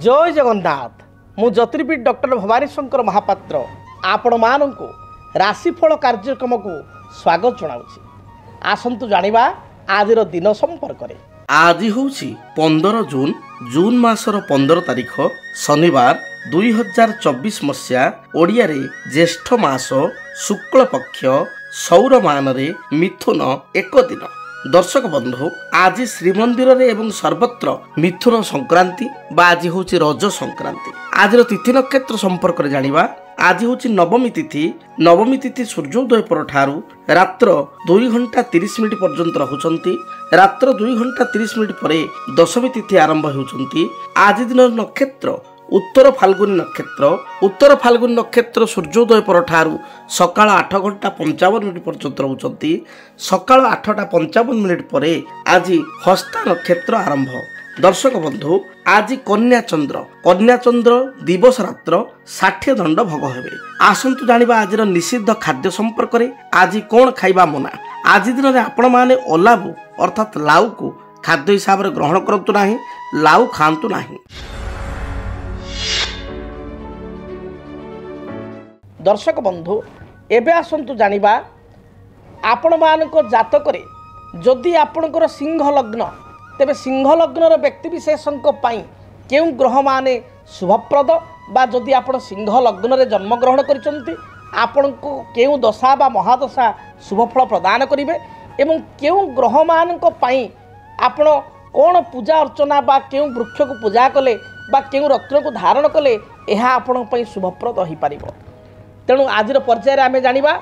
जय जगन्नाथ मु ज्योतिर्विद डॉक्टर भवानी शंकर महापात्र आपण मानू राशिफल कार्यक्रम को स्वागत जनाऊँगी। आसतु जानिबा आज दिन संपर्क में। आज हूँ 15 जून जून मासर 15 तारीख शनिवार 2024 मसीहा ओडिया रे ज्येष्ठ मास शुक्ल पक्ष सौर मान रे मिथुन एक दिन। दर्शक बंधु आज श्रीमंदिर रे एवं सर्वत्र मिथुन संक्रांति बा आज हूँ रज संक्रांति। आज तिथि नक्षत्र संपर्क में जानिबा। आज हूँ नवमी तिथि सूर्योदय पर ठारू रात्र 2 घंटा 30 मिनिट पर्यंत रहुचंती। रात्र 2 घंटा 30 मिनिट परे दशमी तिथि आरंभ होउचंती। आज दिन नक्षत्र उत्तर फाल्गुनी नक्षत्र। उत्तर फाल्गुनी नक्षत्र सूर्योदय पर ठारू सकाळ 8 घंटा 55 मिनिट पर्यंत रहुचंती। सकाळ 8:55 मिनिट परे आज हस्ता नक्षत्र आरंभ। दर्शक बंधु आज कन्या चंद्र दिवस रात्र 60 दंड भोग हेबे। आसंतु जानिबा आज निषिद्ध खाद्य संपर्क में। आज कौन खाइबा मना। आज दिन में आपण माने ओलाबु अर्थात लाउ को खाद्य हिसाब से ग्रहण करतु नाही। लाउ खांतु नाही। दर्शक बंधु एबे आसंतु जानिबा आपण मानको जातक रे जदि आपणकर सिंह लग्न तेबे सिंह लग्नर व्यक्ति विशेषों केउ ग्रह माने शुभप्रद बा जदि आपण सिंह लग्न रे जन्म ग्रहण करिसंती आपण को केउ दशा बा महादशा शुभफल प्रदान करिवे एवं केउ ग्रह मानक पई आपण कोन पूजा अर्चना बा केउ वृक्ष को पूजा कले बा केउ रत्न को धारण कले एहा आपण पई शुभप्रद होई परिबो। तेणु आज पर्यायर आम जानिबा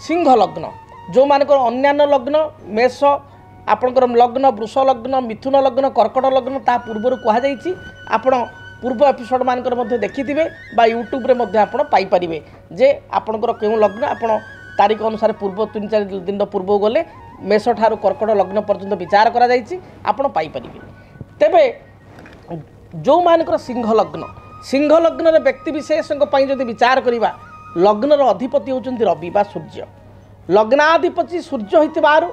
सिंह लग्न जो मानकर अन्यान्य लग्न मेष आपणकर लग्न वृष लग्न मिथुन लग्न कर्कट लग्न ता पूर्व कहुई आपण पूर्व एपिसोड मानकर मध्य देखिथिबे बा यूट्यूब रे मध्य आपण पाई परिबे जे आपणकर केउ लग्न आपण तारीख अनुसार पूर्व 3-4 दिन पूर्व गले मेष ठारू कर्कट लग्न पर्यंत विचार करा जायछि आपण पाई परिबे। तेबे जो मानकर सिंह लग्न रे व्यक्ति विशेषक पई जदि विचार करिबा लग्नर अधिपति होउचंती रवि बा सूर्य। लग्नाधिपति सूर्य होइतिबारु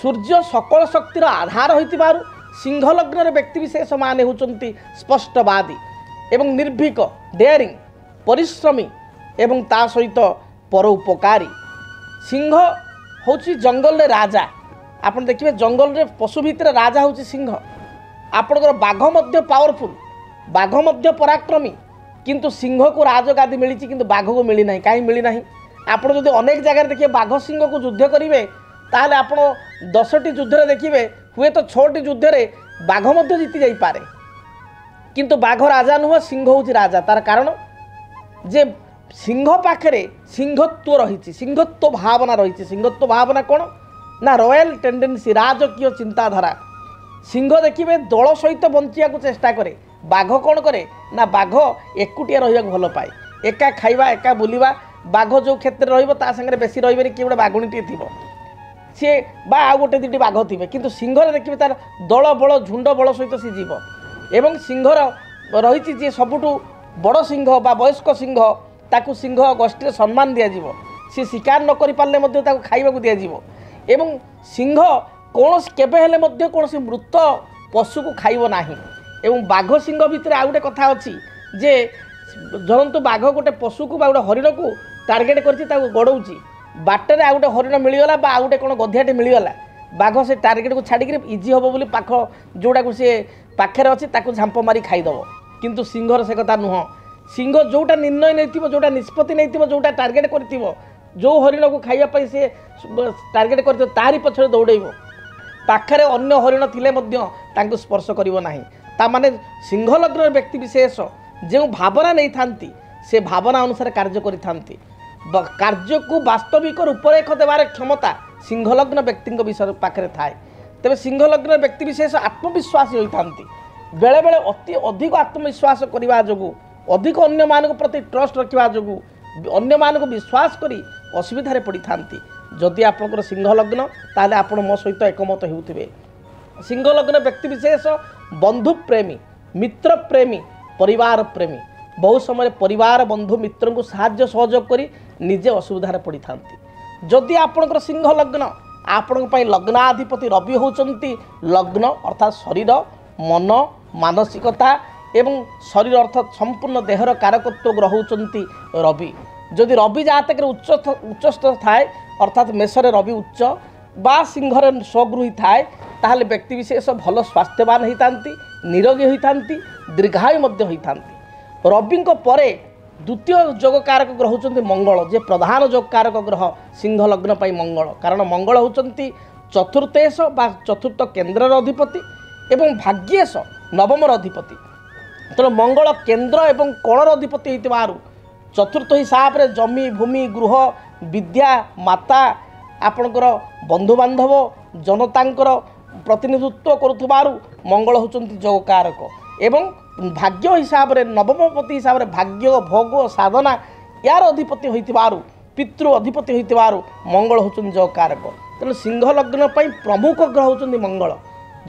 सूर्य सकल शक्तिर आधार होइतिबारु सिंह लग्नर व्यक्ति विशेष माने होउचंती स्पष्टवादी एवं निर्भीक डेयरिंग परिश्रमी एवं ता सहित परोपकारी। सिंह होउची जंगल रे राजा। आपण देखिबे जंगल रे पशु भितर राजा होउची सिंह। आपणकर बाघ मध्य पावरफुल बाघ मध्य पराक्रमी किंतु सिंह को राजगादी मिली किंतु बाघ को मिली नहीं। कहीं मिली नहीं। आपण जदि अनेक जगह देखिए बाघ सिंह को युद्ध करेंगे ताहले आपण 10टी युद्ध देखिए हुए तो 6टी युद्ध रे बाघ मध्य जीति जाई पारे किंतु बाघ राजा नुह सिंह होउची राजा। तार कारण जे सिंह पाखरे सिंहत्व रही सिंहत्व भावना रही। सिंहत्व भावना कौन ना रॉयल टेंडेंसी राजकीय चिंताधारा। सिंह देखिए दल सहित बंचिया को चेष्टा करे। बाघ कौन करे ना बाघ एकुटिया रहिया भल पाए एका खाइबा एका बुलिबा। बाघ जो क्षेत्र रहिबो ता संगे बेसी रहिबेनी कि गोटे बाघुणीटी थिबो सी बा आ गोटे दुटी बाघ थिबे किंतु सिंह देखिए तार दल बल झुंड बल सहित सी जीव एवं सिंह रही जे सबुठु बड़ सिंह बा वयस्क सिंह ताकू सिंह गोष्ठी सम्मान दिया जीवो। सी शिकार न करि पारले मध्य ताकू खाइबाकू दिया जीवो एवं सिंह कौन केबे हेले मध्य कौन मृत पशु को खाइबो नाही। एवं बाघ सिंह भितर आ गोटे कथा अच्छी जे धरतु बाघ गोटे पशु को बा गोटे हरिण को टार्गेट कर गड़ौची बाटर आ गोटे हरिण मिलगला बा आ गोटे कौन गधियाटे मिलगला बाघ से टार्गेट को छाड़ी इजी हम बोली पाख जोड़ा को सी पाखे अच्छी झांप मारी खाईदेव किंतु सिंहर से कथा नुह। सिंह जोटा निर्णय नहीं जोटा निष्पत्ति नहीं जोटा टार्गेट कर जो हरिण को खाइबा सी टार्गेट कर तारी पछरे दौड़ेब पाखरे अन्य हरिण थिले मध्य तांको स्पर्श करिवो नाही। ता माने सिंह लग्न व्यक्ति विशेष जो भावना नहीं थांती से भावना अनुसार कार्य करि थांती। कार्य को वास्तविक रूपरेख देवार क्षमता सिंह लग्न व्यक्ति विषय पाखे थाए। तेरे सिंह लग्न व्यक्ति विशेष आत्मविश्वासी होई थांती। बेले बेले अति अधिक आत्मविश्वास करने जो अधिक अन्य मान प्रति ट्रस्ट रखा जो अन्य मान विश्वास करी असुविधा पड़ी थांती। जदि आपंकर सिंह लग्न ताले आपण मो सहित एकमत होउथिबे। सिंह लग्न व्यक्ति विशेष बंधु प्रेमी मित्र प्रेमी परिवार प्रेमी बहुत समय परिवार बंधु मित्र को साहाय्य सहयोग करी निजे असुविधा पड़ी थांती। जदि आपंकर सिंह लग्न आपण लग्नाधिपति रवि होउचंती लग्न अर्थात शरीर मन मानसिकता ଏବଂ ଶରୀର ଅର୍ଥାତ ସମ୍ପୂର୍ଣ୍ଣ ଦେହର କାରକତ୍ୱ ଗ୍ରହଉଛନ୍ତି ରବି। ଯଦି ରବି ଜାତକରେ ଉଚ୍ଚସ୍ଥ ଥାଏ ଅର୍ଥାତ୍ ମେଷରେ ରବି ଉଚ୍ଚ ବା ସିଂହରେ ସ୍ୱଗୃହୀ ଥାଏ ତାହେଲେ ବ୍ୟକ୍ତିବିଶେଷ ଭଲ ସ୍ୱାସ୍ଥ୍ୟବାନ ହୋଇଥାନ୍ତି, ନିରୋଗୀ ହୋଇଥାନ୍ତି, ଦୀର୍ଘାୟୁ ମଧ୍ୟ ହୋଇଥାନ୍ତି। ରବିଙ୍କ ପରେ ଦ୍ୱିତୀୟ ଯୋଗକାରକ ଗ୍ରହ ହେଉଛନ୍ତି ମଙ୍ଗଳ, ଯେ ପ୍ରଧାନ ଯୋଗକାରକ ଗ୍ରହ ସିଂହ ଲଗ୍ନ ପାଇଁ ମଙ୍ଗଳ। କାରଣ ମଙ୍ଗଳ ହେଉଛନ୍ତି ଚତୁର୍ଥେଶ ବା ଚତୁର୍ଥ କେନ୍ଦ୍ରର ଅଧିପତି ଏବଂ ଭାଗ୍ୟେଶ ନବମର ଅଧିପତି। ତେଣୁ ମଙ୍ଗଳ କେନ୍ଦ୍ର ଏବଂ କଳର ଅଧିପତି ହୋଇଥିବାରୁ ଚତୁର୍ଥ ହିସାବରେ ଜମି ଭୂମି ଗୃହ ବିଦ୍ୟା ମାତା ଆପଣଙ୍କର ବନ୍ଧୁବାନ୍ଧବ ଜନତାଙ୍କର ପ୍ରତିନିଧିତ୍ୱ କରୁଥିବାରୁ ମଙ୍ଗଳ ହେଉଛନ୍ତି ଯୋଗକାରକ ଏବଂ ଭାଗ୍ୟ ହିସାବରେ ନବମପତି ହିସାବରେ ଭାଗ୍ୟ ଭୋଗ ସାଧନା ୟାର ଅଧିପତି ହୋଇଥିବାରୁ ପିତୃ ଅଧିପତି ହୋଇଥିବାରୁ ମଙ୍ଗଳ ହେଉଛନ୍ତି ଯୋଗକାରକ। ତେଣୁ ସିଂହ ଲଗ୍ନ ପାଇଁ ପ୍ରମୁଖ ଗ୍ରହ ହେଉଛନ୍ତି ମଙ୍ଗଳ।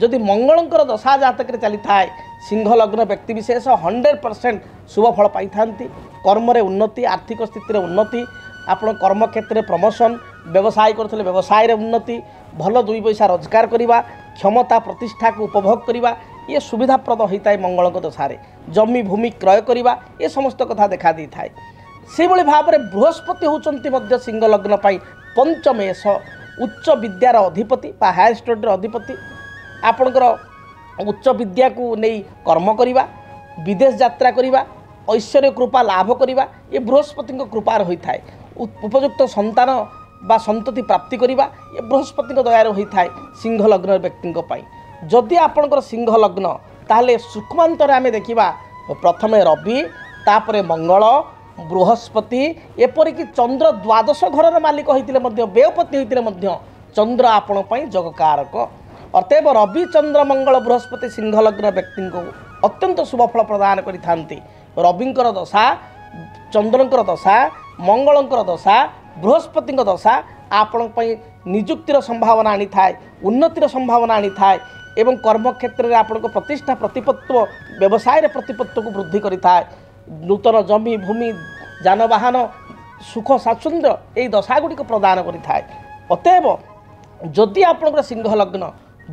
ଯଦି ମଙ୍ଗଳଙ୍କର ଦଶା ଜାତକରେ ଚାଲିଥାଏ ସିଂହ ଲଗ୍ନ ବ୍ୟକ୍ତିବିଶେଷ 100% ଶୁଭ ଫଳ ପାଇଥାନ୍ତି। କର୍ମରେ ଉନ୍ନତି, ଆର୍ଥିକ ସ୍ଥିତିରେ ଉନ୍ନତି, ଆପଣ କର୍ମକ୍ଷେତ୍ରରେ ପ୍ରମୋସନ୍, ବ୍ୟବସାୟ କରୁଥିଲେ ବ୍ୟବସାୟରେ ଉନ୍ନତି, ଭଲ ଦୁଇ ପଇସା ରୋଜଗାର କରିବା, କ୍ଷମତା ପ୍ରତିଷ୍ଠାକୁ ଉପଭୋଗ କରିବା ଇଏ ସୁବିଧାପ୍ରଦ ହୋଇଥାଏ ମଙ୍ଗଳଙ୍କ ଦଶାରେ। ଜମି ଭୂମି କ୍ରୟ କରିବା ଏ ସମସ୍ତ କଥା ଦେଖା ଦେଇଥାଏ। ସେହିଭଳି ଭାବରେ ବୃହସ୍ପତି ହେଉଛନ୍ତି ମଧ୍ୟ ସିଂହ ଲଗ୍ନ ପାଇଁ ପଞ୍ଚମେଷ ଉଚ୍ଚ ବିଦ୍ୟାର ଅଧିପତି ବା ହାୟର ଷ୍ଟଡ଼ିର ଅଧିପତି। ଆପଣଙ୍କର ଉଚ୍ଚ ବିଦ୍ୟାକୁ ନେଇ କର୍ମ କରିବା, ବିଦେଶ ଯାତ୍ରା କରିବା, ଐଶ୍ୱର୍ଯ୍ୟ କୃପା ଲାଭ କରିବା ଏ ବୃହସ୍ପତିଙ୍କ କୃପାରେ ହୋଇଥାଏ। ଉପଯୁକ୍ତ ସନ୍ତାନ ବା ସନ୍ତତି ପ୍ରାପ୍ତି କରିବା ଏ ବୃହସ୍ପତିଙ୍କ ଦୟାରେ ହୋଇଥାଏ ସିଂହ ଲଗ୍ନର ବ୍ୟକ୍ତିଙ୍କ ପାଇଁ। ଯଦି ଆପଣଙ୍କର ସିଂହ ଲଗ୍ନ ତାହେଲେ ସୂକ୍ଷ୍ମାନ୍ତରେ ଆମେ ଦେଖିବା ପ୍ରଥମେ ରବି, ତାପରେ ମଙ୍ଗଳ, ବୃହସ୍ପତି, ଏପରିକି ଚନ୍ଦ୍ର ଦ୍ୱାଦଶ ଘରର ମାଲିକ ହୋଇଥିଲେ ମଧ୍ୟ ବ୍ୟୟପତି ହୋଇଥିଲେ ମଧ୍ୟ ଚନ୍ଦ୍ର ଆପଣ ପାଇଁ ଯୋଗକାରକ। ଅତଏବ ରବି ଚନ୍ଦ୍ର ମଙ୍ଗଳ ବୃହସ୍ପତି ସିଂହ ଲଗ୍ନ ବ୍ୟକ୍ତିଙ୍କୁ ଅତ୍ୟନ୍ତ ଶୁଭ ଫଳ ପ୍ରଦାନ କରିଥାନ୍ତି। ରବିଙ୍କର ଦଶା, ଚନ୍ଦ୍ରଙ୍କର ଦଶା, ମଙ୍ଗଳଙ୍କର ଦଶା, ବୃହସ୍ପତିଙ୍କ ଦଶା ଆପଣଙ୍କ ପାଇଁ ନିଯୁକ୍ତିର ସମ୍ଭାବନା ଆଣିଥାଏ, ଉନ୍ନତିର ସମ୍ଭାବନା ଆଣିଥାଏ ଏବଂ କର୍ମକ୍ଷେତ୍ରରେ ଆପଣଙ୍କ ପ୍ରତିଷ୍ଠା ପ୍ରତିପତ୍ତି, ବ୍ୟବସାୟରେ ପ୍ରତିପତ୍ତିକୁ ବୃଦ୍ଧି କରିଥାଏ। ନୂତନ ଜମି ଭୂମି ଯାନବାହନ ସୁଖ ସ୍ୱାଚ୍ଛନ୍ଦ୍ୟ ଏହି ଦଶାଗୁଡ଼ିକ ପ୍ରଦାନ କରିଥାଏ। ଅତଏବ ଯଦି ଆପଣଙ୍କର ସିଂହ ଲଗ୍ନ,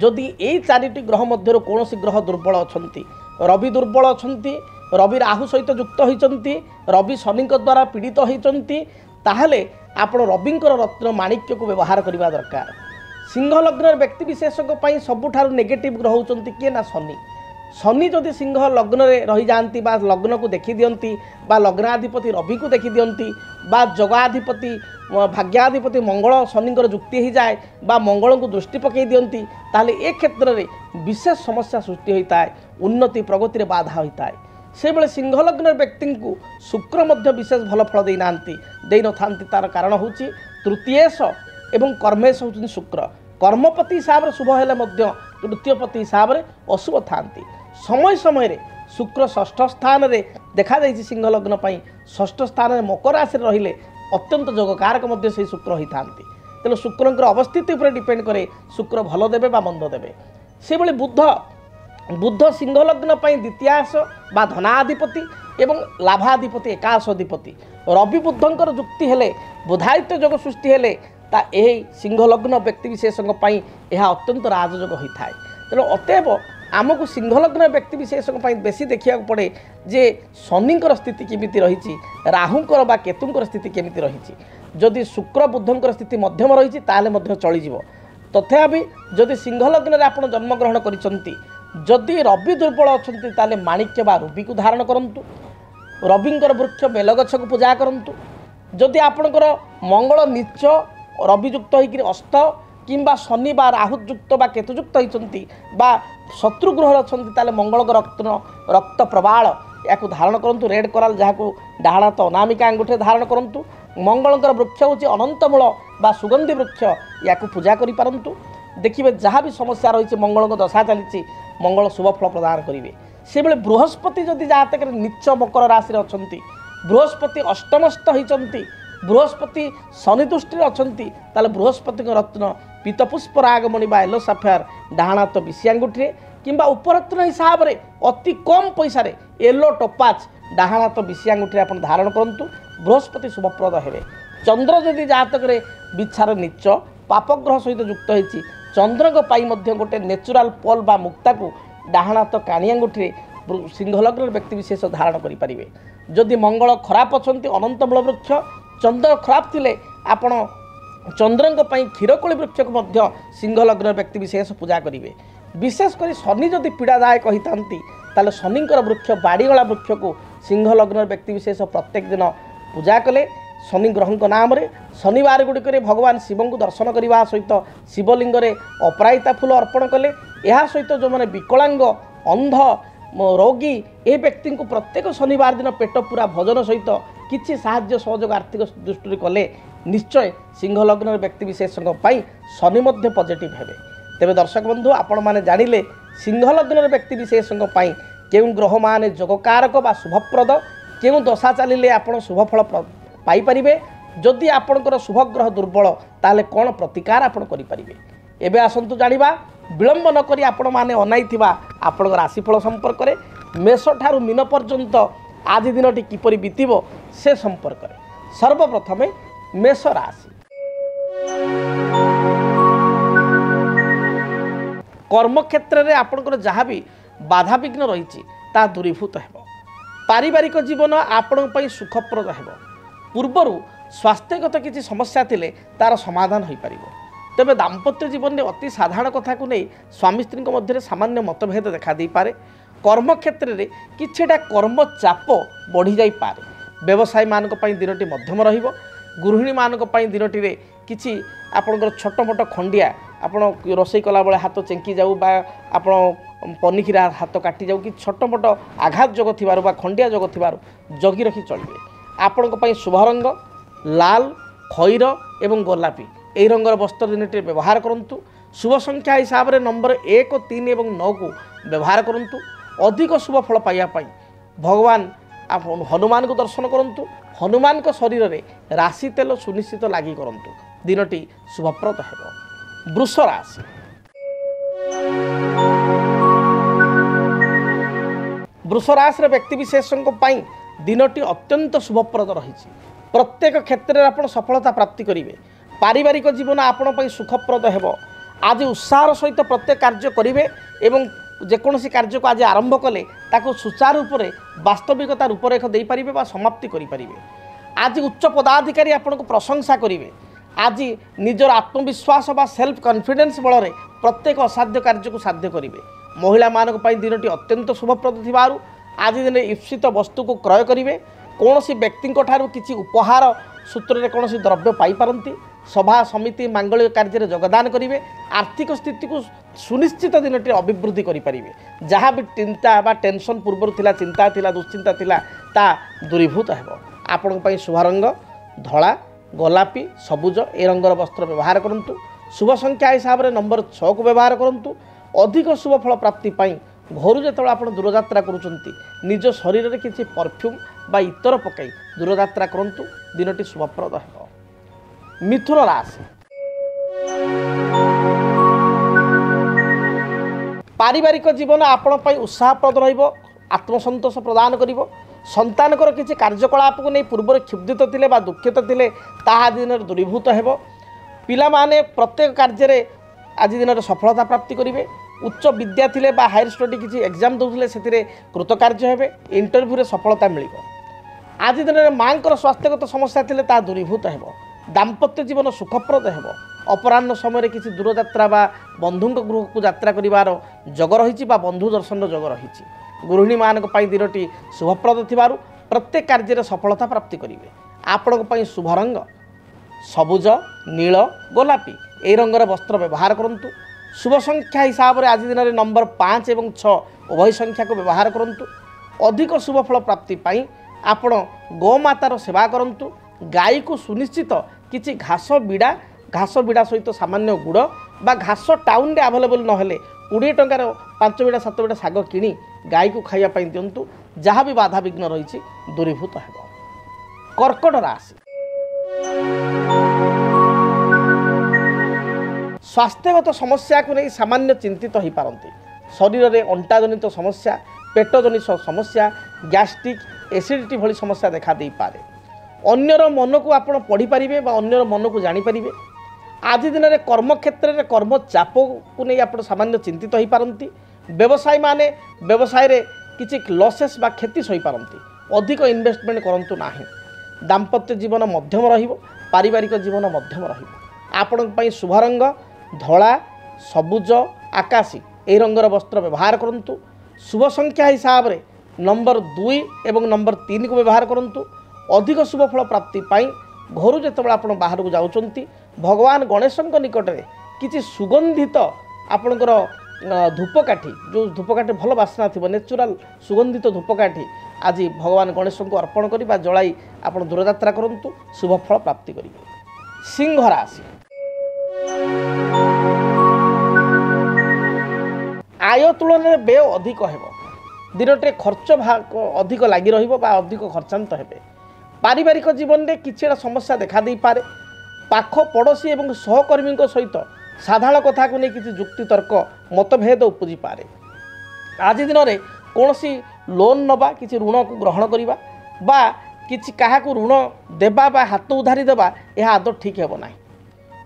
ଯଦି ଏଇ ଚାରିଟି ଗ୍ରହ ମଧ୍ୟରୁ କୌଣସି ଗ୍ରହ ଦୁର୍ବଳ ଅଛନ୍ତି, ରବି ଦୁର୍ବଳ ଅଛନ୍ତି, ରବି ରାହୁ ସହିତ ଯୁକ୍ତ ହୋଇଛନ୍ତି, ରବି ଶନିଙ୍କ ଦ୍ୱାରା ପୀଡ଼ିତ ହୋଇଛନ୍ତି, ତାହେଲେ ଆପଣ ରବିଙ୍କର ରତ୍ନ ମାଣିକ୍ୟକୁ ବ୍ୟବହାର କରିବା ଦରକାର। ସିଂହ ଲଗ୍ନର ବ୍ୟକ୍ତିବିଶେଷଙ୍କ ପାଇଁ ସବୁଠାରୁ ନେଗେଟିଭ୍ ଗ୍ରହ ହେଉଛନ୍ତି କିଏ ନା ଶନି। ଶନି ଯଦି ସିଂହ ଲଗ୍ନରେ ରହିଯାଆନ୍ତି ବା ଲଗ୍ନକୁ ଦେଖିଦିଅନ୍ତି ବା ଲଗ୍ନାଧିପତି ରବିକୁ ଦେଖିଦିଅନ୍ତି ବା ଯୋଗାଧିପତି ଭାଗ୍ୟାଧିପତି ମଙ୍ଗଳ ଶନିଙ୍କର ଯୁକ୍ତି ହୋଇଯାଏ ବା ମଙ୍ଗଳଙ୍କୁ ଦୃଷ୍ଟି ପକାଇ ଦିଅନ୍ତି, ତାହେଲେ ଏ କ୍ଷେତ୍ରରେ ବିଶେଷ ସମସ୍ୟା ସୃଷ୍ଟି ହୋଇଥାଏ, ଉନ୍ନତି ପ୍ରଗତିରେ ବାଧା ହୋଇଥାଏ। ସେହିଭଳି ସିଂହ ଲଗ୍ନର ବ୍ୟକ୍ତିଙ୍କୁ ଶୁକ୍ର ମଧ୍ୟ ବିଶେଷ ଭଲ ଫଳ ଦେଇନଥାନ୍ତି। ତା'ର କାରଣ ହେଉଛି ତୃତୀୟେଶ ଏବଂ କର୍ମେଶ ହେଉଛନ୍ତି ଶୁକ୍ର। କର୍ମପତି ହିସାବରେ ଶୁଭ ହେଲେ ମଧ୍ୟ ତୃତୀୟପତି ହିସାବରେ ଅଶୁଭ ଥାନ୍ତି। ସମୟ ସମୟରେ ଶୁକ୍ର ଷଷ୍ଠ ସ୍ଥାନରେ ଦେଖାଯାଇଛି ସିଂହ ଲଗ୍ନ ପାଇଁ। ଷଷ୍ଠ ସ୍ଥାନରେ ମକର ରାଶିରେ ରହିଲେ ଅତ୍ୟନ୍ତ ଯୋଗକାରକ ମଧ୍ୟ ସେହି ଶୁକ୍ର ହୋଇଥାନ୍ତି। ତେଣୁ ଶୁକ୍ରଙ୍କର ଅବସ୍ଥିତି ଉପରେ ଡିପେଣ୍ଡ କରେ ଶୁକ୍ର ଭଲ ଦେବେ ବା ମନ୍ଦ ଦେବେ। ସେହିଭଳି ବୁଧ ସିଂହ ଲଗ୍ନ ପାଇଁ ଦ୍ୱିତୀୟାଂଶ ବା ଧନାଧିପତି ଏବଂ ଲାଭାଧିପତି ଏକାଦଶ ଅଧିପତି। ରବି ବୁଧଙ୍କର ଯୁକ୍ତି ହେଲେ ବୁଧାୟିତ୍ୱ ଯୋଗ ସୃଷ୍ଟି ହେଲେ ତା ଏହି ସିଂହ ଲଗ୍ନ ବ୍ୟକ୍ତିବିଶେଷଙ୍କ ପାଇଁ ଏହା ଅତ୍ୟନ୍ତ ରାଜଯୋଗ ହୋଇଥାଏ। ତେଣୁ ଅତଏବ ଆମକୁ ସିଂହ ଲଗ୍ନ ବ୍ୟକ୍ତିବିଶେଷଙ୍କ ପାଇଁ ବେଶୀ ଦେଖିବାକୁ ପଡ଼େ ଯେ ଶନିଙ୍କର ସ୍ଥିତି କେମିତି ରହିଛି, ରାହୁଙ୍କର ବା କେତୁଙ୍କର ସ୍ଥିତି କେମିତି ରହିଛି। ଯଦି ଶୁକ୍ର ବୁଧଙ୍କର ସ୍ଥିତି ମଧ୍ୟମ ରହିଛି ତାହେଲେ ମଧ୍ୟ ଚଳିଯିବ। ତଥାପି ଯଦି ସିଂହ ଲଗ୍ନରେ ଆପଣ ଜନ୍ମଗ୍ରହଣ କରିଛନ୍ତି, ଯଦି ରବି ଦୁର୍ବଳ ଅଛନ୍ତି ତାହେଲେ ମାଣିକ୍ୟ ବା ରୁବିକୁ ଧାରଣ କରନ୍ତୁ। ରବିଙ୍କର ବୃକ୍ଷ ବେଲଗଛକୁ ପୂଜା କରନ୍ତୁ। ଯଦି ଆପଣଙ୍କର ମଙ୍ଗଳ ନୀଚ ରବିଯୁକ୍ତ ହୋଇକରି ଅସ୍ତ କିମ୍ବା ଶନି ବା ରାହୁଯୁକ୍ତ ବା କେତୁଯୁକ୍ତ ହୋଇଛନ୍ତି ବା ଶତ୍ରୁ ଗ୍ରହରେ ଅଛନ୍ତି ତାହେଲେ ମଙ୍ଗଳଙ୍କ ରକ୍ତ ପ୍ରବାଳ ୟାକୁ ଧାରଣ କରନ୍ତୁ। ରେଡ୍ କୋରାଲ ଯାହାକୁ ଡାହାଣ ହାତ ଅନାମିକା ଆଙ୍ଗୁଠିରେ ଧାରଣ କରନ୍ତୁ। ମଙ୍ଗଳଙ୍କର ବୃକ୍ଷ ହେଉଛି ଅନନ୍ତମୂଳ ବା ସୁଗନ୍ଧି ବୃକ୍ଷ, ୟାକୁ ପୂଜା କରିପାରନ୍ତୁ। ଦେଖିବେ ଯାହା ବି ସମସ୍ୟା ରହିଛି ମଙ୍ଗଳଙ୍କ ଦଶା ଚାଲିଛି ମଙ୍ଗଳ ଶୁଭ ଫଳ ପ୍ରଦାନ କରିବେ। ସେଭଳି ବୃହସ୍ପତି ଯଦି ଜାତକରେ ନୀଚ ମକର ରାଶିରେ ଅଛନ୍ତି, ବୃହସ୍ପତି ଅଷ୍ଟମସ୍ଥ ହୋଇଛନ୍ତି, ବୃହସ୍ପତି ଶନି ଦୃଷ୍ଟିରେ ଅଛନ୍ତି, ତାହେଲେ ବୃହସ୍ପତିଙ୍କ ରତ୍ନ ପୀତପୁଷ୍ପ ରାଗମଣି ବା ୟେଲୋ ସାଫାୟାର ଡାହାଣ ହାତ ବିଶି ଆଙ୍ଗୁଠିରେ କିମ୍ବା ଉପରତ୍ନ ହିସାବରେ ଅତି କମ୍ ପଇସାରେ ୟେଲୋ ଟୋପାଜ ଡାହାଣ ହାତ ବିଶି ଆଙ୍ଗୁଠିରେ ଆପଣ ଧାରଣ କରନ୍ତୁ। ବୃହସ୍ପତି ଶୁଭପ୍ରଦ ହେବେ। ଚନ୍ଦ୍ର ଯଦି ଜାତକରେ ବିଛାର ନୀଚ ପାପଗ୍ରହ ସହିତ ଯୁକ୍ତ ହୋଇଛି, ଚନ୍ଦ୍ରଙ୍କ ପାଇଁ ମଧ୍ୟ ଗୋଟେ ନେଚୁରାଲ ପଲ୍ ବା ମୁକ୍ତାକୁ ଡାହାଣ ହାତ କାଣି ଆଙ୍ଗୁଠିରେ सिंहलग्न व्यक्ति विशेष धारण करें। जदि मंगल खराब अच्छा अनंतमूल वृक्ष, चंद्र खराब थिले आपण चंद्रंक क्षीरकोली वृक्ष को सिंहलग्न व्यक्ति विशेष पूजा करेंगे। विशेषकर शनि जदि पीड़ादायक होता ताले शनिंकर वृक्ष बाड़ीगला वृक्ष को सिंहलग्न व्यक्ति विशेष प्रत्येक दिन पूजा कले शनि ग्रह नाम रे शनिवार गुड़िक भगवान शिव को दर्शन करने सहित शिवलिंग अपराजिता फूल अर्पण कले। यह सहित जो मैंने विकलांग अंध रोगी ए व्यक्ति को प्रत्येक शनिवार दिन पेट पूरा भोजन सहित किसी साहाय्य सहयोग आर्थिक दृष्टि कले निश्चय सिंहलग्न व्यक्ति विशेष शनि मध्य पॉजिटिव हेबे। तेबे दर्शक बंधु आपण माने जानिले सिंहलग्न व्यक्ति विशेष केउं ग्रह माने जोगकारक बा शुभप्रद केउं दशा चलिले आपण शुभफल पाई परिबे। जदि आपणकर शुभ ग्रह दुर्बल ताले कौन प्रतिकार आपण करि परिबे। एबे आसंतु जानिबा विलंब न करी आपण माने अनाइथिबा आपण राशिफल संपर्क रे मेष ठारू मीन पर्यंत आज दिनटी किपरि बीतिबो से संपर्क रे। सर्वप्रथमे मेष राशि। कर्म क्षेत्र में आपणकर जहाँ भी बाधा विघ्न रही दूरीभूत हो। पारिवारिक जीवन आपण सुखप्रद हो। पूर्वर स्वास्थ्यगत किसी समस्या थिले तार समाधान हो पार। तेबे दाम्पत्य जीवन में अति साधारण कथा को नहीं स्वामी स्त्री मध्य सामान्य मतभेद देखा दे पारे। कर्म क्षेत्र में किछिटा कर्म चाप बढ़ी जाई पारे। व्यवसायी मान दिनटी मध्यम रहिबो। गृहिणी मान दिनटी रे किछि आपणकर छोट मोट खंडिया आपण रोषे कला बेले हाथ चेंकी जाऊ बा आपण पनिकिरा हाथ काटी जाऊ कि छोट मोट आघात जोग थिबारु बा खंडिया जोग थिबारु जगी रखी चलिए। आपण शुभ रंग लाल खैर एवं गोलापी यही रंगर वस्त्र दिनटी व्यवहार करंतु। शुभ संख्या हिसाब से नंबर 1, 3 और 9 को व्यवहार करंतु। अधिक शुभ फल पाइबा पई भगवान हनुमान को दर्शन करंतु। हनुमान को शरीर में राशि तेल सुनिश्चित लगी करंतु। दिनटी शुभप्रद हेबो। वृष राशि। वृष राशि व्यक्ति विशेषों दिनटी अत्यंत शुभप्रद रही। प्रत्येक क्षेत्र में आप सफलता प्राप्ति करेंगे। पारिवारिक जीवन आपण सुखप्रद हेबो। आज उत्साह सहित प्रत्येक कार्य करेंगे एवं जेकोसी कार्य को आज आरंभ कले ताको सुचारू रूप से वास्तविकता रूपरेख दे पारिबे बा समाप्ति करि पारिबे। आज उच्च पदाधिकारी आपन को प्रशंसा करेंगे। आज निजर आत्मविश्वास बा सेल्फ कॉन्फिडेंस बल में प्रत्येक असाध्य कार्य को साध्य करेंगे। महिला मानक पई दिनटी अत्यंत शुभप्रद थिबारु आज दिन ईप्सित वस्तु को क्रय करेंगे। कौन सी व्यक्ति किसी उपहार सूत्र में कौन द्रव्य पाइपारती। सभा समिति मांगलिक कार्य योगदान करेंगे। आर्थिक स्थिति को सुनिश्चित दिनटी अभिवृद्धि करेंगे। जहाँ भी चिंता बा टेंशन पूर्व थिला चिंता थिला दुश्चिंता थिला ता दूरीभूत हो। आपण शुभ रंग धला गोलापी सबुज ए रंगर वस्त्र व्यवहार करंतु। शुभ संख्या हिसाब से नंबर 6 को व्यवहार करंतु। अधिक शुभ फल प्राप्ति घर जो आप दूरयात्रा करुँच निज शरीर में किसी परफ्यूम बा इतर पकई दूरयात्रा करंतु। दिनटी शुभप्रद हो। मिथुन राशि। पारिवारिक जीवन आपण उत्साहप्रद रहिबो। आत्मसंतोष प्रदान करिबो। संतानकर किसी कार्यकलाप को नहीं पूर्व क्षुब्धित थिले बा दुखित थिले ताहा दिन दूरीभूत हेबो। पिला माने प्रत्येक कार्य रे आज दिन सफलता प्राप्ति करेंगे। उच्च विद्या थिले बा हायर स्टडी किसी एग्जाम दौले से कृतकार्य हेबे। इंटरव्यू रे सफलता मिलिबो। आज दिन में माँ स्वास्थ्यगत समस्या थिले ता दूरीभूत हेबो। दाम्पत्य जीवन सुखप्रद हेबो। अपराह्न समय किसी दूरयात्रा बा बंधु गृह को यात्रा करिवार जग रही बा बंधु दर्शन जग रही। गृहिणी मानक दिनटी शुभप्रद थिबारु प्रत्येक कार्य सफलता प्राप्ति करेंगे। आपण शुभ रंग सबुज नील गोलापी ए रंगर वस्त्र व्यवहार करंतु। शुभ संख्या हिसाब से आज दिन में नंबर 5 और 6 उभय संख्या को व्यवहार करंतु। अधिक शुभ फल प्राप्ति आपण गोमातार सेवा करंतु। गाई को सुनिश्चित किसी घास बिड़ा सहित सामान्य गुड़ बा घास टाउन रे अवेलेबल नहेले 20 टंकार 5 बिड़ा 7 बिड़ा शाग किणी गाई को खाइबा दिंतु। जहाँ भी बाधा विघ्न रही दूरीभूत हेबो। कर्कट राशि। स्वास्थ्यगत समस्या को नहीं सामान्य चिंतित हो पारती। शरीर में अंटा जनित समस्या पेट जनित समस्या गैस्ट्रिक एसिडिटी भली समस्या देखा दे पारे। अन्यर मन को आप पढ़ी पारे अन्यर मन को जानीपर। आज दिन में कर्म क्षेत्र में कर्म चाप को नहीं आप सामान्य चिंतित हो पारती। व्यवसायी माने व्यवसाय रे किसी लसेस बा क्षति सही पारती अधिक इन्वेस्टमेंट करूँ ना दाम्पत्य जीवन मध्यम पारिवारिक जीवन मध्यम आपण शुभ रंग धला सबुज आकाशी यही रंगर वस्त्र व्यवहार करूँ शुभ संख्या हिसाब से नंबर 2 एवं नंबर 3 को व्यवहार करूँ अधिक शुभ फल प्राप्ति घर जो आप बाहर को जाऊँच भगवान गणेश निकट में किसी सुगंधित आपणकर धूपकाठी जो धूपकाठी भल बास्ना थी नेचुराल सुगंधित धूपकाठी आज भगवान गणेश को अर्पण कर जलाई आप दूरयात्रा करूँ शुभ फल प्राप्ति करेंगे। सिंह राशि आय तुलन में व्यय अधिक हो दिनटे खर्च अधिक लगी अधिक खर्चांत हे पारिवारिक जीवन में किसी समस्या देखा दे पारे पाख पड़ोशी और सहकर्मी सहित साधारण कथा को नहीं किसी जुक्ति तर्क मतभेद उपजी पारे आज दिन में कौन लोन नवा किसी ऋण को ग्रहण करवा बा किसी क्या ऋण देवा बा हाथ उधारी देवा यह आदौ ठीक हे ना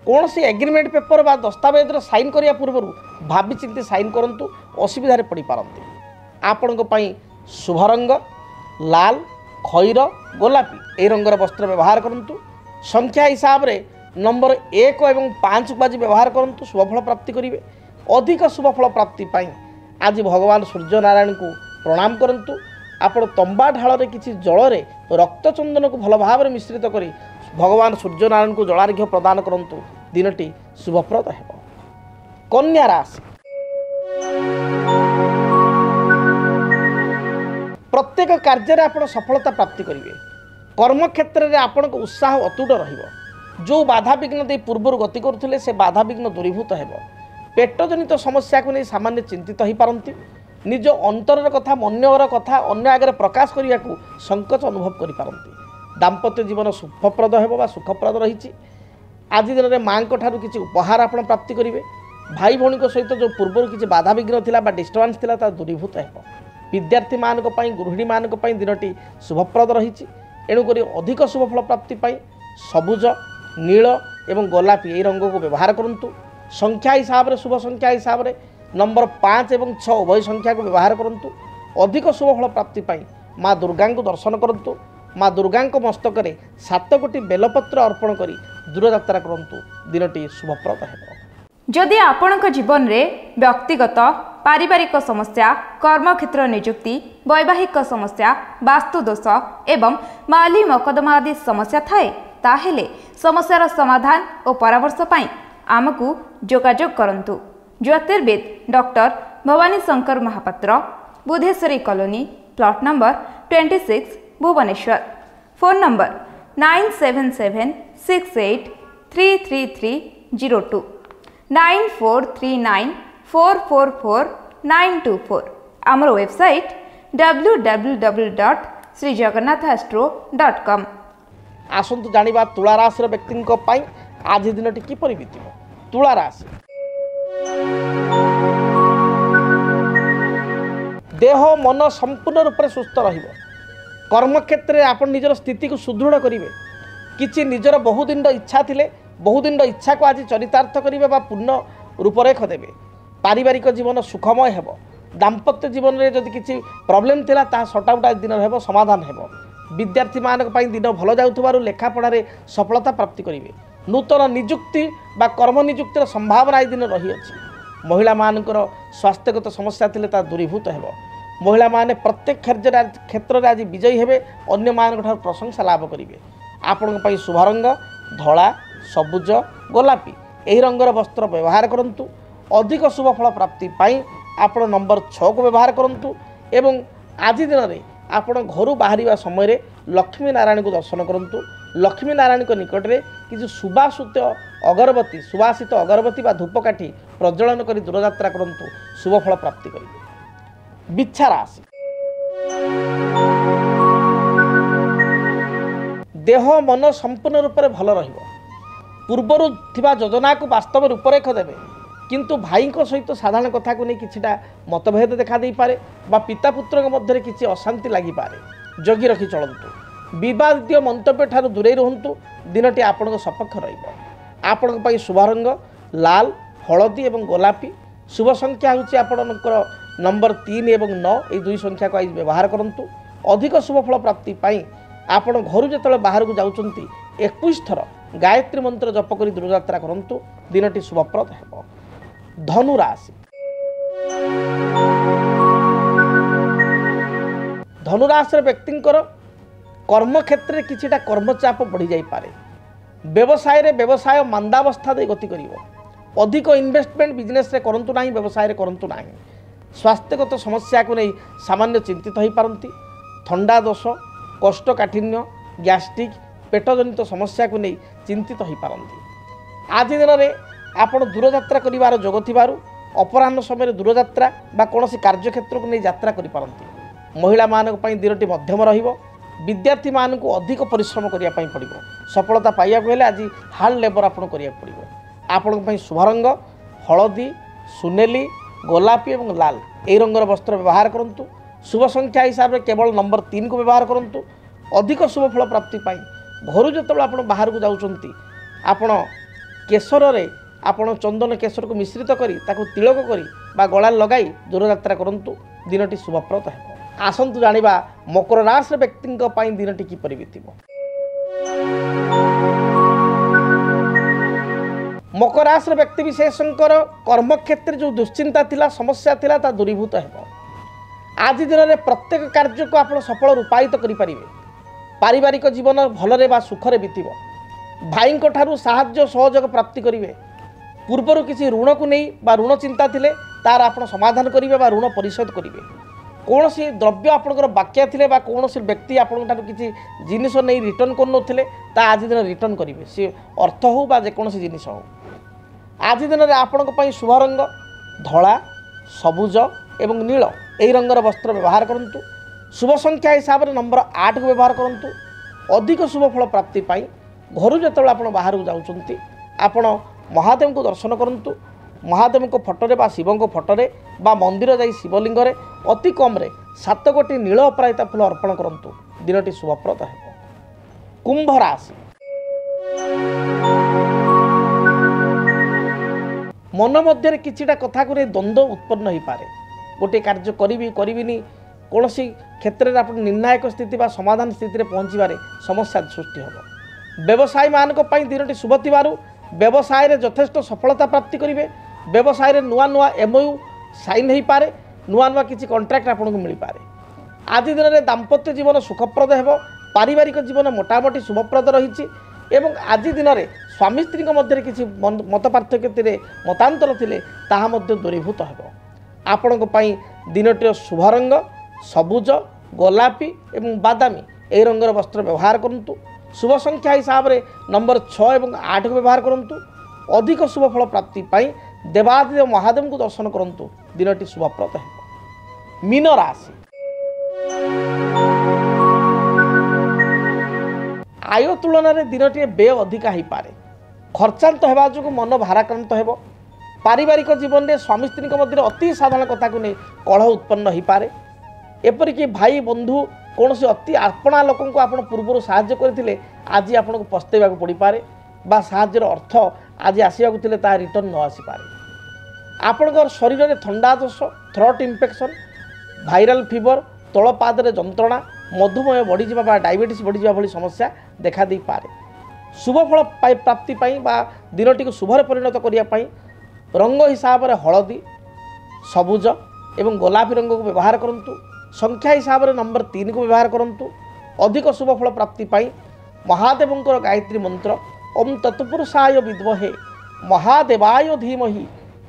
कौन सी एग्रीमेंट पेपर बा दस्तावेज साइन करने पूर्व भावी चिंती साइन करूँ असुविधा पड़ पारती आपण शुभ रंग लाल खईर गोलापी ए रंगर वस्त्र व्यवहार करूँ संख्या हिसाब से नंबर 1 और 5 को आज व्यवहार करूँ शुभफल प्राप्ति करेंगे अधिक शुभफल प्राप्ति आज भगवान सूर्य नारायण को प्रणाम करूँ आपण तंबा ढाल किसी जल रक्तचंदन को भल भाव में मिश्रित कर भगवान सूर्य नारायण को जलार्घ्य प्रदान करूँ दिनटी शुभप्रद है। कन्या राशि प्रत्येक कार्य आप सफलता प्राप्ति करेंगे कर्म क्षेत्र में आपण उत्साह अतुट जो बाधा विघ्न दे पूर्वर गति करुले से बाधा विघ्न दूरीभूत हो पेटजनित समस्या को नहीं सामान्य चिंतित हो पारती निज अंतर कथा मनर कथा अन्य आगे प्रकाश करने को संकोच अनुभव करें दाम्पत्य जीवन सुखप्रद हो सुखप्रद रही आज दिन में माँ किसी उपहार आप प्राप्ति करेंगे भाई भौणी सहित जो पूर्व किसी बाधा विघ्न था डिस्टर्बांस था दूरीभूत हो विद्यार्थी मान गृहिणी मान दिनटी शुभप्रद रही एणुक अधिक शुभफल प्राप्ति सबुज नील एवं गोलापी यही रंग को व्यवहार करूँ संख्या हिसाब से शुभ संख्या हिसाब से नंबर 5 और 6 उभय संख्या को व्यवहार करूँ अधिक शुभफल प्राप्ति माँ दुर्गा को दर्शन करूँ माँ दुर्गा मस्तक में 7 कोटी बेलपत्र अर्पण कर दूरयात्रा करूँ दिनटी शुभप्रद है। जदि आपणक जीवन में व्यक्तिगत पारिवारिक समस्या कर्मक्षेत्र नियुक्ति वैवाहिक समस्या वास्तुदोष एवं माली मकदमा आदि समस्या थाए ताहेले समस्यार समाधान और परामर्श पाई आमको जोगाजोग करंतु। ज्योतिर्विद doctor Bhavani Shankar Mahapatra Budheswari colony plot number 26 Bhubaneswar phone number 9776833302 9439444924 आमर वेबसाइट www.srijagannathastro.com। आसतु जानिबा तुला राशि व्यक्ति आज दिनटी किपरि बीतिब। तुला राशि देह मन संपूर्ण रूप से सुस्थ रहिब कर्मक्षेत्र में आप निजर स्थिति को सुदृढ़ करेंगे किसी निजर बहुदिन इच्छा थिले बहुदिन इच्छा को आज चरितार्थ करेंगे पूर्ण रूपरेख देवे पारिवारिक जीवन सुखमय हो दाम्पत्य जीवन में जदि किसी प्रॉब्लम थिला ता सटाउट आज दिन हेबो समाधान हेबो विद्यार्थी मान दिन भल जाउथबारु लेखापढ़ार सफलता प्राप्ति करेंगे नूतन निजुक्ति बा कर्म निजुक्तिर संभावना आज दिन रही अछि महिला मानकर स्वास्थ्यगत समस्या थिले ता दूरीभूत हेबो महिला माने प्रत्येक क्षेत्र में आज विजयी हेबे अन्य मान प्रशंसा लाभ करेंगे आपण शुभ रंग धला सबुज गोलापी यही रंगर वस्त्र व्यवहार करूँ अधिक शुभफल प्राप्ति आप नंबर 6 को व्यवहार करूँ एवं आज दिन में आपण घर बाहर समय लक्ष्मी नारायण को दर्शन करूँ लक्ष्मी नारायण को निकट में किसी सुवासित अगरबत्ती धूपकाठी प्रज्वलन कर दूरयात्रा करूँ शुभफल प्राप्ति करेंगे। बिच्छा राशि देह मन संपूर्ण रूप से भल पूर्वर थिबा योजना को वास्तव रूपरेख देवे किंतु भाई सहित साधारण कथा को नहीं किछिटा मतभेद देखा दे पारे बा पिता पुत्र मध्य किसी अशांति लगी पारे जगी रखी चलतु विवादित मंतव्य ठारू दूरे रुहतु दिनटी आपण सपक्ष रही शुभ रंग लाल हलदी और गोलापी शुभ संख्या होची आपणकर नंबर 3 एवं 9 ये दुई संख्या को आज व्यवहार करूँ। अधिक शुभफल प्राप्ति आपण घर जो बाहर को जाऊँच 21 थर गायत्री मंत्र जप कर दूरयात्रा करूँ। दिनटी शुभप्रद है। धनु राशि धनुराशि व्यक्तिंकर कर्म क्षेत्र में किछिटा कर्मचाप बढ़ी जाई पारे। व्यवसाय रे व्यवसाय मंदावस्था दे गति करिवो। अधिक इन्वेस्टमेंट बिजनेस रे करंतु नाही, व्यवसाय रे करंतु नाही। स्वास्थ्यगत समस्या को नहीं सामान्य चिंतित हो पारती। थंडा दोष, कोष्ठकाठिन्य, गैस्ट्रिक, पेटजनित समस्या को नहीं चिंतित हो पारती। आज दिन में आपण दूरयात्रा करिवार जोग थिबारु अपराह्न समय दूरयात्रा बा कोनोसी कार्यक्षेत्र को नहीं यात्रा करि पारती। महिला मानक पई दिनटी मध्यम रहिबो। विद्यार्थी मानक अधिक परिश्रम करिया पई पड़िबो। सफलता पाइया को हेले आज हार्ड लेबर आपण करिया पड़िबो। आपण पई शुभ रंग हलदी, सुनेली, गोलापी एवं लाल ए रंगर वस्त्र व्यवहार करंतु। शुभ संख्या हिसाब से केवल नंबर 3 को व्यवहार करंतु। अधिक शुभ फल प्राप्ति पाई घर जो आप बाहर को जाउछंती आपण केशर रे आपण चंदन केशर को मिश्रित करी ताको तिलक करी बा गला लगाई दूरयात्रा करंतु। दिनटी शुभप्रद है। आसंतु जानिबा मकर राशि व्यक्ति दिनटी किपरि बीतिबो। मकर राशि व्यक्ति विशेषकर कर्म क्षेत्र जो दुश्चिंता थिला समस्या थिला ता दूरीभूत है। आज दिन में प्रत्येक कार्य को आप सफल रूपायित करें। पारिवारिक जीवन भलरे बा सुखरे बीतिबो। भाई ठारू साहाय्य सहयोग प्राप्ति करेंगे। पूर्वर किसी ऋण को नहीं बा ऋण चिंता थिले तार आप समाधान करेंगे बा ऋण परिशोध करेंगे। कौन सी द्रव्य आपंकर बाक्या थिले बा कौन सी व्यक्ति आपण किसी जिनिस नहीं रिटर्न कर आज दिन रिटर्न करेंगे। सी अर्थ हो बा जेकोसी जिनिस हो। आज दिन में आपण शुभ रंग धला, सबुज एवं नील यही रंगर वस्त्र व्यवहार करूँ। शुभ संख्या हिसाब से नंबर 8 को व्यवहार करूँ। अधिक शुभ फल प्राप्ति पाई घर जो आप बाहर को जाऊँच आपण महादेव को दर्शन करूँ। महादेव को फटोरे बा शिव को फटोरे बा मंदिर जाई शिवलिंग रे अति कम रे 7 गोटी नील अपराजिता फूल अर्पण करूँ। दिनटी शुभप्रद है। कुंभ राशि मन मध्य किछिटा कथा को द्वंद्व उत्पन्न हो पारे। गोटे कार्य करी कौन सी क्षेत्र में आप निर्णायक स्थिति बा समाधान स्थिति में पहुँचारे समस्या सृष्टि हो। व्यवसायी मानक पई दिनटी शुभ थिबारु व्यवसाय रे यथेष्ट सफलता प्राप्ति करेंगे। व्यवसाय रे नुआ नुआ एमओयू साइन हो पारे। नुआ नुआ किसी कॉन्ट्रैक्ट आपको मिल पारे। आज दिन में दाम्पत्य जीवन सुखप्रद है। पारिवारिक जीवन मोटामोटी शुभप्रद रही। एवं आज दिन में स्वामी स्त्री मध्य किसी मत पार्थक्य मतांतर थिले ताहा मध्य दूरीभूत हो। आपण दिनटीर शुभ रंग सबुज, गोलापी एवं बादामी यही रंगर वस्त्र व्यवहार करूँ। शुभ संख्या हिसाब से नंबर 6 एवं 8 को व्यवहार करूँ। अधिक शुभ फल प्राप्ति पाई देवादिदेव महादेव को दर्शन करूँ। दिनटी शुभप्रद है। मीन राशि आय तुलन में दिनटी व्यय अधिका हो पारे। खर्चांत होगा जो मन भाराक्रांत हो। पारिवारिक जीवन में स्वामी स्त्री मध्य अति साधारण कथा को नहीं कलह उत्पन्न हो पारे। एपरिक भाई बंधु कौन से अति आपणा लोक आप पूर्व साहाय्य करते आज आपको पस्तेवा पड़ पारे बा साहाय्यर अर्थ आज आसवाक रिटर्न न आसीपारे। आपणकर शरीर में थंडा दोष, थ्रोट इन्फेक्शन, भाइराल फीवर, तल पादरे जंत्रणा, मधुमेह बढ़ीजा बा डायबिटीज बढ़ीजा भली समस्या देखा दे पारे। शुभ फल प्राप्ति बा दिनटी को शुभरे परिणत करने रंग हिसाब से हलदी, सबुज एवं गोलापी रंग को व्यवहार करूँ। संख्या हिसाब से नंबर 3 को व्यवहार करूँ। अधिक शुभ फल प्राप्ति महादेवंकर गायत्री मंत्र ओम तत्पुरुषाय विद्महे महादेवाय धीमहि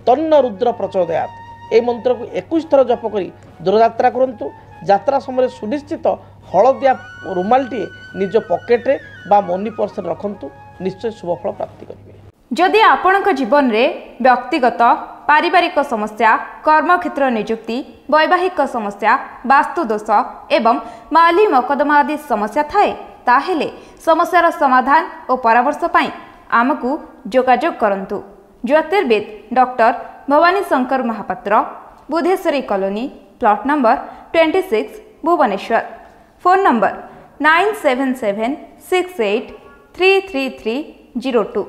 तन्न रुद्र प्रचोदयात् ए मंत्र को 21 थर जप करी दूरयात्रा करूँ। यात्रा समय सुनिश्चित हलदिया रुमालटी निज पकेट्रे बा मनी पर्स रखंतु। निश्चय शुभ फल प्राप्ति करेंगे। जदि आपणक जीवन में व्यक्तिगत पारिवारिक समस्या, कर्मक्षेत्र नियुक्ति, वैवाहिक समस्या, वास्तुदोष एवं माली मकदमा आदि समस्या थाए ताहेले समस्यार समाधान और परामर्श पाई आमकु जोगाजोग करंतु। ज्योतिर्विद doctor Bhavani Shankar Mahapatra, Budheswari colony, plot number 26, Bhubaneswar. Phone number 9776833302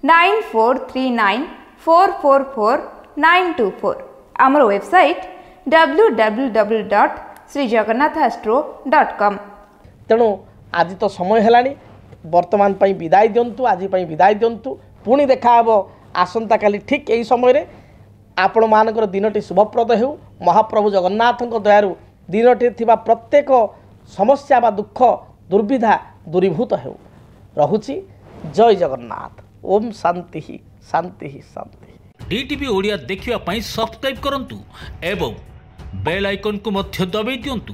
9439444924। आमर वेबसाइट www.srijagannathastro.com। ତେଣୁ ଆଜି ତ ସମୟ ହେଲାଣି, ବର୍ତ୍ତମାନ ପାଇଁ ବିଦାୟ ଦିଅନ୍ତୁ, ଆଜି ପାଇଁ ବିଦାୟ ଦିଅନ୍ତୁ। ପୁଣି ଦେଖା ହେବ ଆସନ୍ତାକାଲି ଠିକ୍ ଏହି ସମୟରେ। ଆପଣମାନଙ୍କର ଦିନଟି ଶୁଭପ୍ରଦ ହେଉ। ମହାପ୍ରଭୁ ଜଗନ୍ନାଥଙ୍କ ଦୟାରୁ ଦିନଟିରେ ଥିବା ପ୍ରତ୍ୟେକ ସମସ୍ୟା ବା ଦୁଃଖ ଦୁର୍ବିଧା ଦୂରୀଭୂତ ହେଉ। ରହୁଛି। ଜୟ ଜଗନ୍ନାଥ। ଓମ୍ ଶାନ୍ତି ଶାନ୍ତି ଶାନ୍ତି। DTV ओडिया देखिवा ପାଇଁ ସବସ୍କ୍ରାଇବ୍ କରନ୍ତୁ ଏବଂ ବେଲ୍ ଆଇକନ୍ को ମଧ୍ୟ दबाई दियंतु।